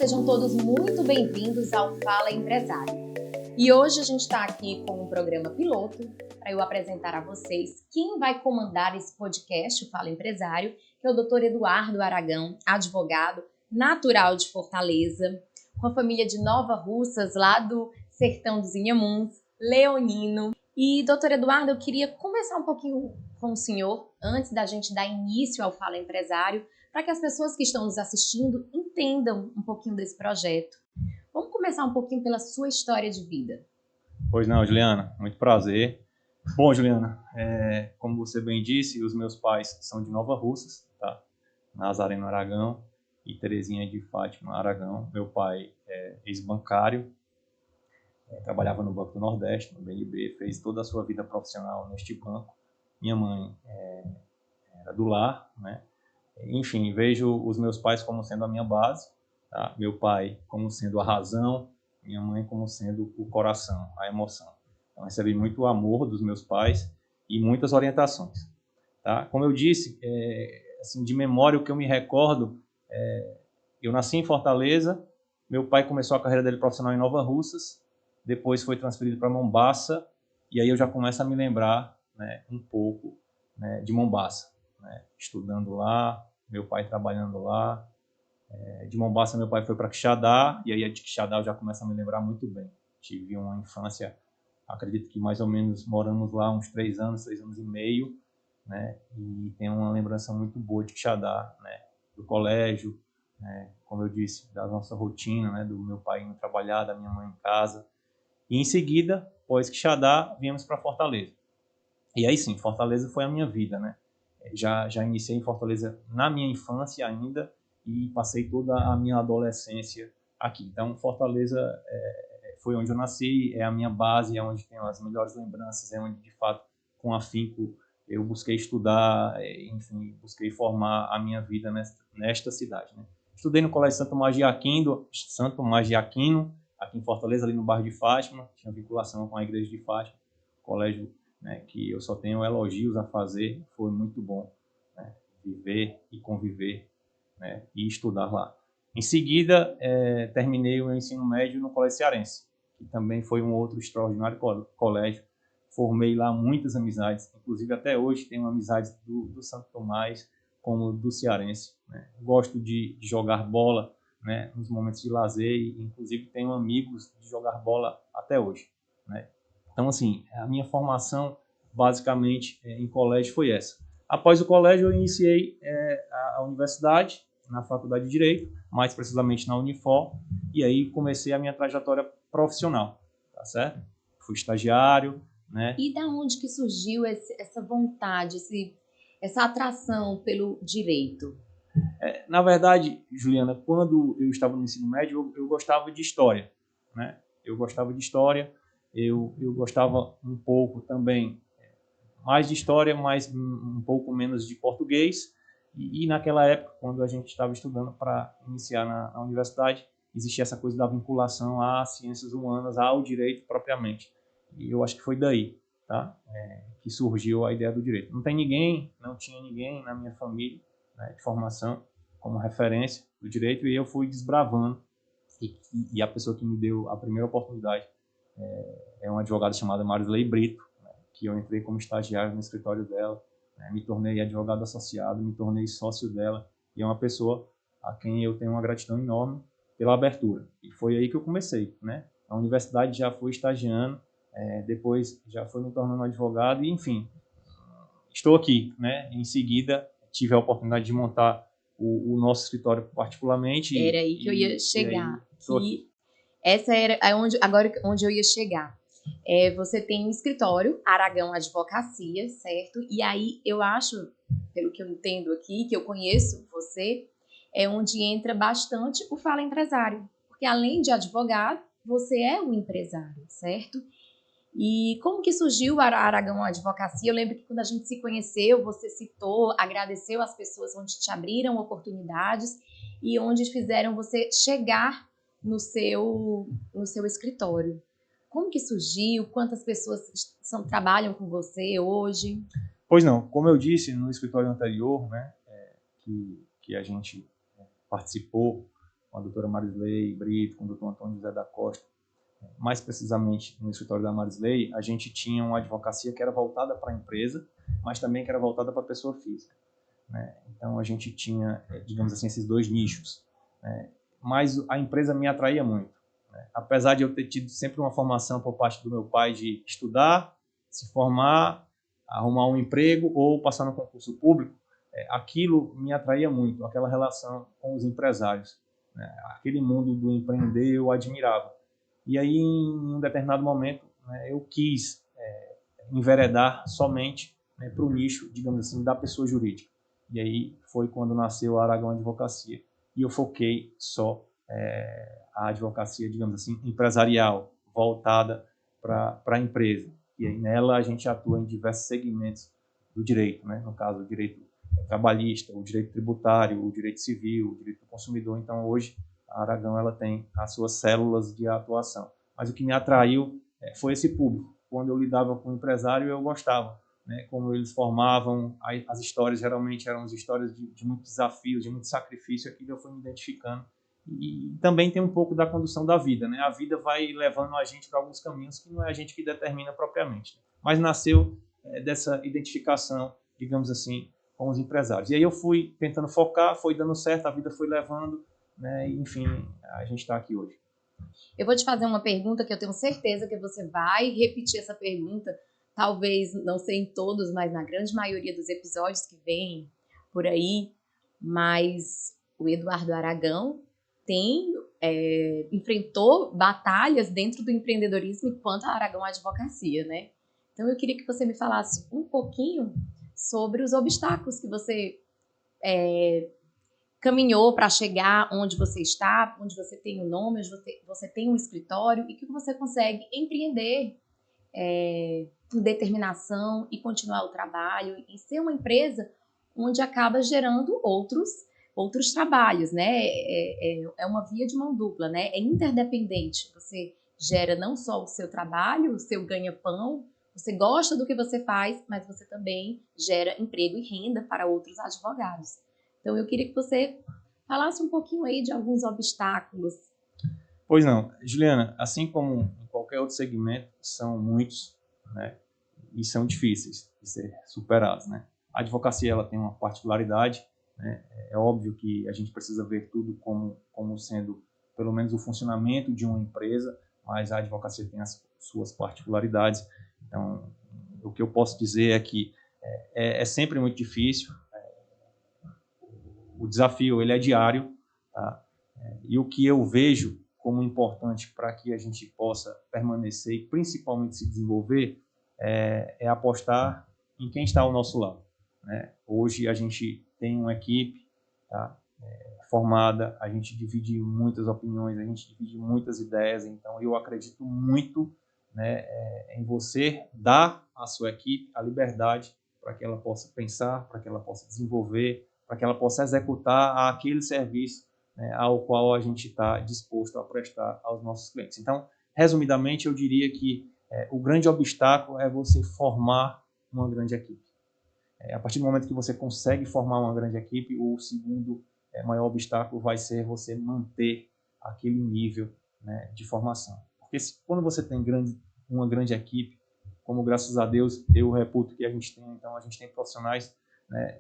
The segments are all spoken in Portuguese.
sejam todos muito bem-vindos ao Fala Empresário. E hoje a gente está aqui com um programa piloto para eu apresentar a vocês quem vai comandar esse podcast, o Fala Empresário, que é o Dr. Eduardo Aragão, advogado natural de Fortaleza, com a família de Nova Russas, lá do sertão dos Inhamuns, leonino. E, doutor Eduardo, eu queria conversar um pouquinho com o senhor, antes da gente dar início ao Fala Empresário, para que as pessoas que estão nos assistindo entendam um pouquinho desse projeto. Vamos começar um pouquinho pela sua história de vida. Pois não, Juliana, muito prazer. Bom, Juliana, como você bem disse, os meus pais são de Nova Russas, tá? Nazareno Aragão e Terezinha de Fátima Aragão. Meu pai é ex-bancário, trabalhava no Banco do Nordeste, no BNB, fez toda a sua vida profissional neste banco. Minha mãe era do lar, né? Enfim, vejo os meus pais como sendo a minha base, tá? Meu pai como sendo a razão, minha mãe como sendo o coração, a emoção. Então, recebi muito amor dos meus pais e muitas orientações, tá? Como eu disse, assim, de memória, o que eu me recordo, eu nasci em Fortaleza, meu pai começou a carreira dele profissional em Nova Russas, depois foi transferido para Mombaça, e aí eu já começo a me lembrar, né, um pouco, né, de Mombaça, né, estudando lá, meu pai trabalhando lá. De Mombaça meu pai foi para Quixadá, e aí de Quixadá eu já começo a me lembrar muito bem. Tive uma infância, acredito que mais ou menos moramos lá uns 3 anos e meio, né, e tenho uma lembrança muito boa de Quixadá, né, do colégio, né, como eu disse, da nossa rotina, né, do meu pai indo trabalhar, da minha mãe em casa. E em seguida, após Quixadá, viemos para Fortaleza. E aí sim, Fortaleza foi a minha vida, né? Já iniciei em Fortaleza na minha infância ainda e passei toda a minha adolescência aqui. Então, Fortaleza foi onde eu nasci, é a minha base, é onde tenho as melhores lembranças, é onde, de fato, com afinco, eu busquei estudar, enfim, busquei formar a minha vida nesta cidade, né? Estudei no Colégio Santo Tomás de Aquino, aqui em Fortaleza, ali no bairro de Fátima, tinha vinculação com a igreja de Fátima, colégio, né, que eu só tenho elogios a fazer, foi muito bom, né, viver e conviver, né, e estudar lá. Em seguida, terminei o meu ensino médio no Colégio Cearense, que também foi um outro extraordinário colégio. Formei lá muitas amizades, inclusive até hoje tenho amizades do Santo Tomás como do Cearense, né. Gosto de jogar bola, né, nos momentos de lazer, e inclusive tenho amigos de jogar bola até hoje, né. Então, assim, a minha formação, basicamente, em colégio foi essa. Após o colégio, eu iniciei a universidade, na Faculdade de Direito, mais precisamente na Unifor, e aí comecei a minha trajetória profissional, tá certo? Fui estagiário, né? E da onde que surgiu essa vontade, essa atração pelo direito? Na verdade, Juliana, quando eu estava no ensino médio, eu gostava de história, né? Eu gostava de história, eu gostava um pouco também mais de história, mas um pouco menos de português. E naquela época, quando a gente estava estudando para iniciar na universidade, existia essa coisa da vinculação às ciências humanas, ao direito propriamente. E eu acho que foi daí, tá? Que surgiu a ideia do direito. Não tinha ninguém na minha família, né, de formação como referência do direito, e eu fui desbravando. E a pessoa que me deu a primeira oportunidade é uma advogada chamada Marilei Brito, que eu entrei como estagiário no escritório dela, né, me tornei advogado associado, me tornei sócio dela, e é uma pessoa a quem eu tenho uma gratidão enorme pela abertura. E foi aí que eu comecei, né? A universidade já fui estagiando, depois já fui me tornando advogado, e enfim, estou aqui, né? Em seguida, tive a oportunidade de montar o nosso escritório particularmente. Era aí que eu ia chegar. Que essa era onde eu ia chegar. Você tem um escritório, Aragão Advocacia, certo? E aí eu acho, pelo que eu entendo aqui, que eu conheço você, é onde entra bastante o Fala Empresário. Porque além de advogado, você é um empresário, certo? E como que surgiu a Aragão Advocacia? Eu lembro que quando a gente se conheceu, você citou, agradeceu as pessoas onde te abriram oportunidades e onde fizeram você chegar no seu escritório. Como que surgiu? Quantas pessoas trabalham com você hoje? Pois não, como eu disse no escritório anterior, né, que a gente participou, com a doutora Marisley Brito, com o doutor Antônio José da Costa. Mais precisamente, no escritório da Marisley, a gente tinha uma advocacia que era voltada para a empresa, mas também que era voltada para a pessoa física, né? Então, a gente tinha, digamos assim, esses dois nichos, né? Mas a empresa me atraía muito, né? Apesar de eu ter tido sempre uma formação por parte do meu pai de estudar, se formar, arrumar um emprego ou passar no concurso público, aquilo me atraía muito, aquela relação com os empresários, né? Aquele mundo do empreender eu admirava. E aí, em um determinado momento, né, eu quis enveredar somente, né, para o nicho, digamos assim, da pessoa jurídica. E aí foi quando nasceu a Aragão Advocacia. E eu foquei só a advocacia, digamos assim, empresarial, voltada para a empresa. E aí nela a gente atua em diversos segmentos do direito, né? No caso, o direito trabalhista, o direito tributário, o direito civil, o direito do consumidor. Então, hoje, a Aragão ela tem as suas células de atuação. Mas o que me atraiu foi esse público. Quando eu lidava com o empresário, eu gostava, né? Como eles formavam, as histórias geralmente eram as histórias de muitos desafios, de muito sacrifício, aquilo eu fui me identificando. E também tem um pouco da condução da vida, né? A vida vai levando a gente para alguns caminhos que não é a gente que determina propriamente, né? Mas nasceu dessa identificação, digamos assim, com os empresários. E aí eu fui tentando focar, foi dando certo, a vida foi levando, né? E, enfim, a gente está aqui hoje. Eu vou te fazer uma pergunta que eu tenho certeza que você vai repetir essa pergunta, talvez não sei em todos, mas na grande maioria dos episódios que vêm por aí, mas o Eduardo Aragão enfrentou batalhas dentro do empreendedorismo enquanto a Aragão Advocacia, né? Então eu queria que você me falasse um pouquinho sobre os obstáculos que você caminhou para chegar onde você está, onde você tem um nome, onde você tem um escritório e que você consegue empreender com determinação e continuar o trabalho e ser uma empresa onde acaba gerando outros trabalhos, né? É uma via de mão dupla, né? É interdependente. Você gera não só o seu trabalho, o seu ganha-pão, você gosta do que você faz, mas você também gera emprego e renda para outros advogados. Então, eu queria que você falasse um pouquinho aí de alguns obstáculos. Pois não, Juliana, assim como em qualquer outro segmento, são muitos, né? E são difíceis de ser superados, né? A advocacia ela tem uma particularidade, né? É óbvio que a gente precisa ver tudo como sendo, pelo menos, o funcionamento de uma empresa, mas a advocacia tem as suas particularidades. Então, o que eu posso dizer é que é sempre muito difícil. O desafio ele é diário, tá? E o que eu vejo como importante para que a gente possa permanecer e principalmente se desenvolver é apostar em quem está ao nosso lado, né? Hoje a gente tem uma equipe, tá, formada, a gente divide muitas opiniões, a gente divide muitas ideias, então eu acredito muito, né, em você dar à sua equipe a liberdade para que ela possa pensar, para que ela possa desenvolver, para que ela possa executar aquele serviço, né, ao qual a gente está disposto a prestar aos nossos clientes. Então, resumidamente, eu diria que o grande obstáculo é você formar uma grande equipe. A partir do momento que você consegue formar uma grande equipe, o segundo maior obstáculo vai ser você manter aquele nível, né, de formação. Porque quando você tem uma grande equipe, como graças a Deus eu reputo que a gente tem, então a gente tem profissionais, né,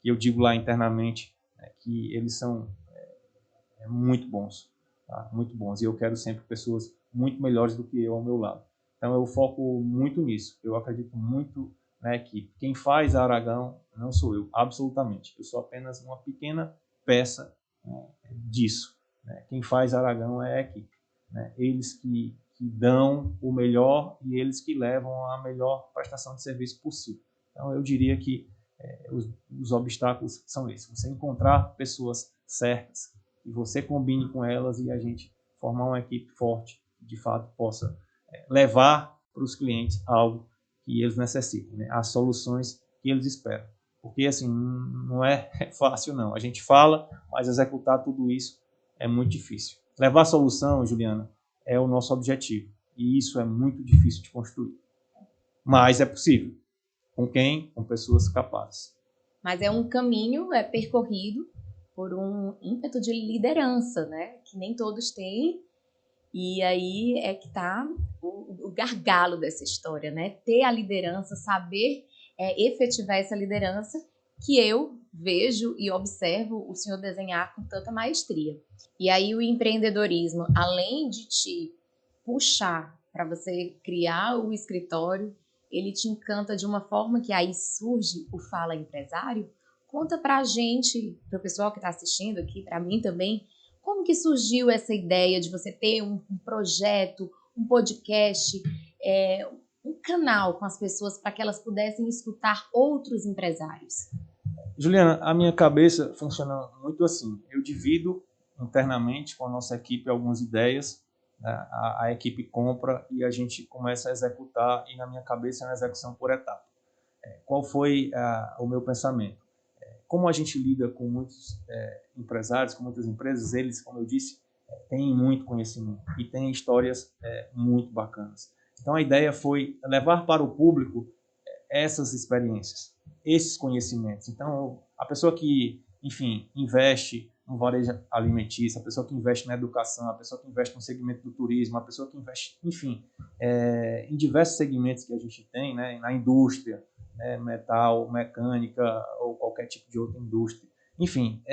que eu digo lá internamente, que eles são muito bons, tá? Muito bons. E eu quero sempre pessoas muito melhores do que eu ao meu lado. Então eu foco muito nisso. Eu acredito muito na equipe. Quem faz a Aragão não sou eu, absolutamente. Eu sou apenas uma pequena peça, né, disso, né? Quem faz a Aragão é a equipe, né? Eles que dão o melhor e eles que levam a melhor prestação de serviço possível. Então eu diria que os obstáculos são esses. Você encontrar pessoas certas, e você combine com elas e a gente formar uma equipe forte que de fato possa levar para os clientes algo que eles necessitam, né? As soluções que eles esperam. Porque assim, não é fácil não. A gente fala, mas executar tudo isso é muito difícil. Levar a solução, Juliana, é o nosso objetivo. E isso é muito difícil de construir. Mas é possível. Com quem? Com pessoas capazes. Mas é um caminho percorrido por um ímpeto de liderança, né? Que nem todos têm. E aí é que está o gargalo dessa história, né? Ter a liderança, saber efetivar essa liderança que eu vejo e observo o senhor desenhar com tanta maestria. E aí o empreendedorismo, além de te puxar para você criar o escritório, ele te encanta de uma forma que aí surge o Fala Empresário. Conta para a gente, para o pessoal que está assistindo aqui, para mim também, como que surgiu essa ideia de você ter um projeto, um podcast, um canal com as pessoas para que elas pudessem escutar outros empresários? Juliana, a minha cabeça funciona muito assim. Eu divido internamente com a nossa equipe algumas ideias, né? A equipe compra e a gente começa a executar, e na minha cabeça é uma execução por etapa. Qual foi o meu pensamento? Como a gente lida com muitos empresários, com muitas empresas, eles, como eu disse, têm muito conhecimento e têm histórias muito bacanas. Então a ideia foi levar para o público essas experiências, esses conhecimentos. Então a pessoa que, enfim, investe no varejo alimentício, a pessoa que investe na educação, a pessoa que investe no segmento do turismo, a pessoa que investe, enfim, em diversos segmentos que a gente tem, né, na indústria, metal, mecânica ou qualquer tipo de outra indústria. Enfim,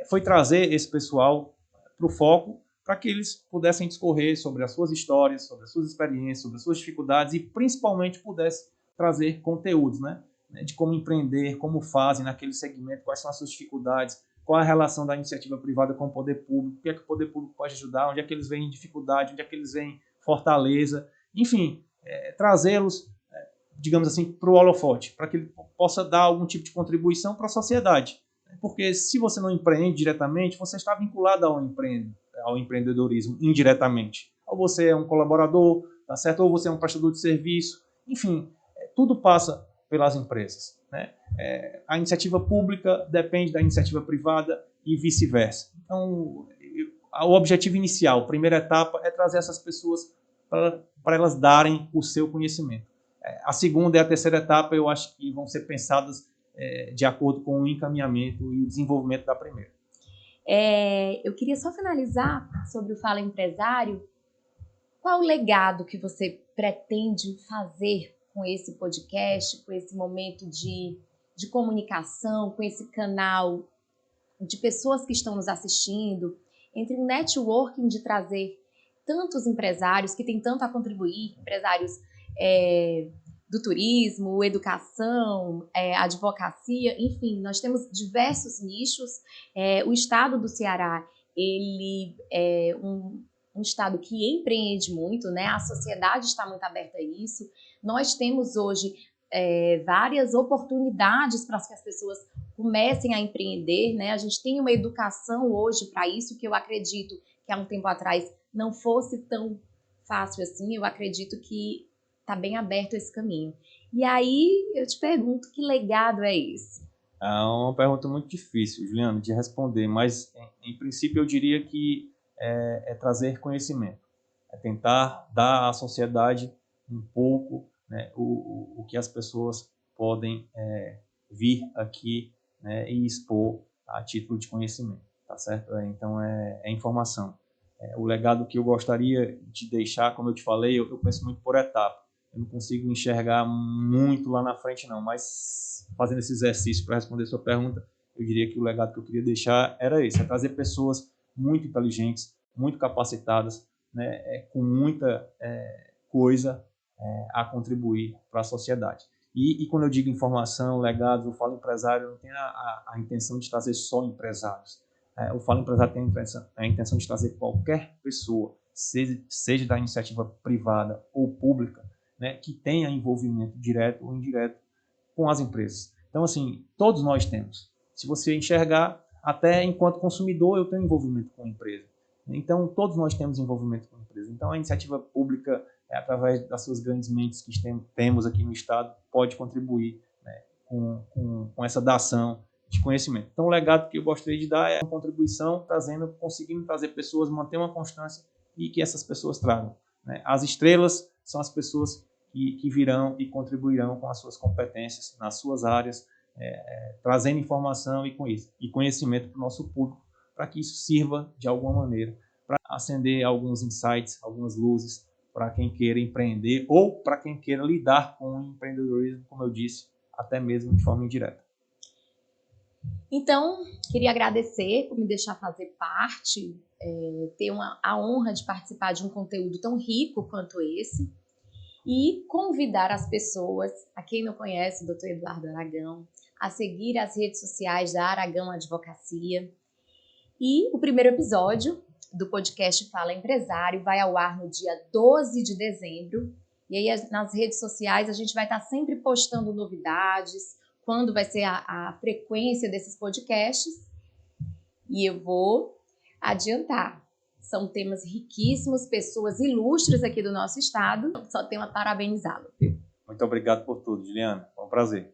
foi trazer esse pessoal para o foco para que eles pudessem discorrer sobre as suas histórias, sobre as suas experiências, sobre as suas dificuldades e principalmente pudessem trazer conteúdos, né? De como empreender, como fazem naquele segmento, quais são as suas dificuldades, qual a relação da iniciativa privada com o poder público, o que é que o poder público pode ajudar, onde é que eles veem dificuldade, onde é que eles veem fortaleza, enfim, trazê-los, digamos assim, para o holofote, para que ele possa dar algum tipo de contribuição para a sociedade. Porque se você não empreende diretamente, você está vinculado ao empreendedorismo indiretamente. Ou você é um colaborador, tá certo? Ou você é um prestador de serviço, enfim, tudo passa pelas empresas, né? A iniciativa pública depende da iniciativa privada e vice-versa. Então, o objetivo inicial, a primeira etapa, é trazer essas pessoas para elas darem o seu conhecimento. A segunda e a terceira etapa, eu acho que vão ser pensadas de acordo com o encaminhamento e o desenvolvimento da primeira. Eu queria só finalizar sobre o Fala Empresário. Qual o legado que você pretende fazer com esse podcast, com esse momento de comunicação, com esse canal de pessoas que estão nos assistindo, entre um networking de trazer tantos empresários que têm tanto a contribuir, empresários do turismo, educação, advocacia, enfim, nós temos diversos nichos. O estado do Ceará, ele é um estado que empreende muito, né? A sociedade está muito aberta a isso. Nós temos hoje várias oportunidades para que as pessoas comecem a empreender, né? A gente tem uma educação hoje para isso, que eu acredito que há um tempo atrás não fosse tão fácil assim. Eu acredito que está bem aberto esse caminho. E aí eu te pergunto, que legado é esse? É uma pergunta muito difícil, Juliana, de responder, mas em princípio eu diria que é trazer conhecimento, é tentar dar à sociedade um pouco, né, o que as pessoas podem vir aqui, né, e expor a título de conhecimento, tá certo? Então é informação. O legado que eu gostaria de deixar, como eu te falei, eu penso muito por etapa. Eu não consigo enxergar muito lá na frente, não, mas fazendo esse exercício para responder a sua pergunta, eu diria que o legado que eu queria deixar era esse, é trazer pessoas muito inteligentes, muito capacitadas, né, com muita coisa a contribuir para a sociedade. E quando eu digo informação, legado, eu falo empresário, eu não tenho a intenção de trazer só empresários. Eu falo empresário, tem a intenção de trazer qualquer pessoa, seja da iniciativa privada ou pública, né, que tenha envolvimento direto ou indireto com as empresas. Então, assim, todos nós temos. Se você enxergar, até enquanto consumidor, eu tenho envolvimento com a empresa. Então, todos nós temos envolvimento com a empresa. Então, a iniciativa pública, através das suas grandes mentes que temos aqui no Estado, pode contribuir, né, com essa dação de conhecimento. Então, o legado que eu gostaria de dar é uma contribuição, conseguindo trazer pessoas, manter uma constância e que essas pessoas tragam, né? As estrelas são as pessoas que virão e contribuirão com as suas competências nas suas áreas, trazendo informação e conhecimento para o nosso público, para que isso sirva de alguma maneira, para acender alguns insights, algumas luzes, para quem queira empreender ou para quem queira lidar com o empreendedorismo, como eu disse, até mesmo de forma indireta. Então, queria agradecer por me deixar fazer parte, ter a honra de participar de um conteúdo tão rico quanto esse e convidar as pessoas, a quem não conhece o Dr. Eduardo Aragão, a seguir as redes sociais da Aragão Advocacia. E o primeiro episódio do podcast Fala Empresário vai ao ar no dia 12 de dezembro. E aí nas redes sociais a gente vai estar sempre postando novidades, quando vai ser a frequência desses podcasts. E eu vou adiantar. São temas riquíssimos, pessoas ilustres aqui do nosso estado. Só tenho a parabenizá-lo. Muito obrigado por tudo, Juliana. Foi um prazer.